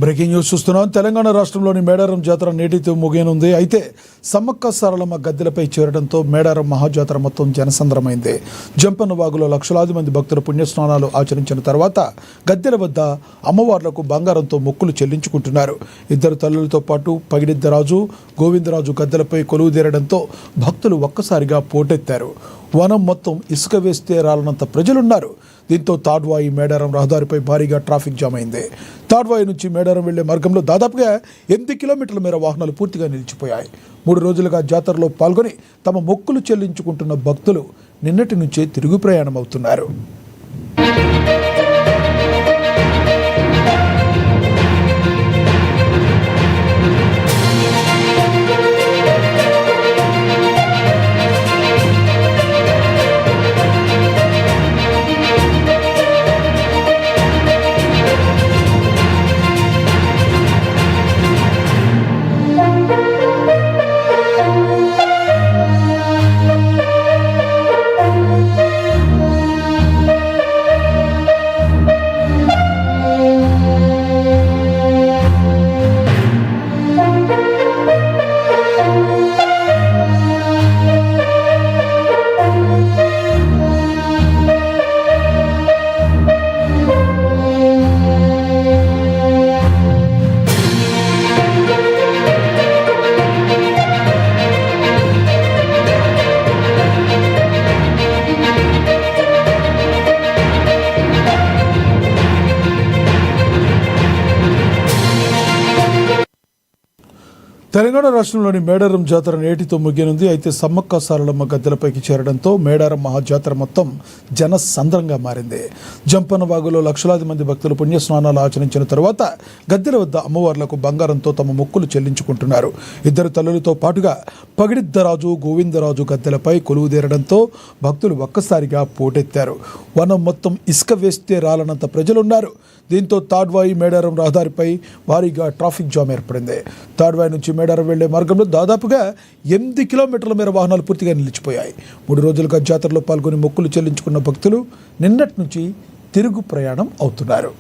Breaking news చూస్తున్నాం. తెలంగాణ రాష్ట్రంలోని మేడారం జాతర నేటితో ముగియనుంది. అయితే సమ్మక్క సారలమ్మ గద్దెలపై చేరడంతో మేడారం మహాజాతర మొత్తం జనసంద్రమైంది. జంపన్న వాగులో లక్షలాది మంది భక్తులు పుణ్యస్నానాలు ఆచరించిన తర్వాత గద్దెల వద్ద అమ్మవార్లకు బంగారంతో మొక్కులు చెల్లించుకుంటున్నారు. ఇద్దరు తల్లులతో పాటు పగిడిద్దరాజు, గోవిందరాజు గద్దెలపై కొలువుదీరడంతో భక్తులు ఒక్కసారిగా పోటెత్తారు. వనం మొత్తం ఇసుక వేస్తే రాలనంత ప్రజలున్నారు. దీంతో తాడ్వాయి మేడారం రహదారిపై భారీగా ట్రాఫిక్ జామ్ అయింది. తాడ్వాయి నుంచి మేడారం వెళ్లే మార్గంలో దాదాపుగా 8 కిలోమీటర్ల మేర వాహనాలు పూర్తిగా నిలిచిపోయాయి. 3 రోజులుగా జాతరలో పాల్గొని తమ మొక్కులు చెల్లించుకుంటున్న భక్తులు నిన్నటి నుంచే తిరుగు ప్రయాణం అవుతున్నారు. తెలంగాణ రాష్ట్రంలోని మేడారం జాతర నేటితో ముగియనుంది. అయితే సమ్మక్క సారలమ్మ గద్దెలపైకి చేరడంతో మేడారం మహాజాతర మొత్తం జనసంద్రంగా మారింది. జంపన్న వాగులో లక్షలాది మంది భక్తులు పుణ్యస్నానాలు ఆచరించిన తర్వాత గద్దెల వద్ద అమ్మవార్లకు బంగారంతో తమ మొక్కులు చెల్లించుకుంటున్నారు. ఇద్దరు తల్లులతో పాటుగా పగిడిద్దరాజు, గోవిందరాజు గద్దెలపై కొలువుదీరడంతో భక్తులు ఒక్కసారిగా పోటెత్తారు. వనం మొత్తం ఇసుక వేస్తే రాలనంత ప్రజలున్నారు. దీంతో తాడ్వాయి మేడారం రహదారిపై భారీగా ట్రాఫిక్ జామ్ ఏర్పడింది. తాడ్వాయి నుంచి మేడారం వెళ్లే మార్గంలో దాదాపుగా 8 కిలోమీటర్ల మేర వాహనాలు పూర్తిగా నిలిచిపోయాయి. 3 రోజులుగా జాతరలో పాల్గొని మొక్కులు చెల్లించుకున్న భక్తులు నిన్నటి నుంచి తిరుగు ప్రయాణం అవుతున్నారు.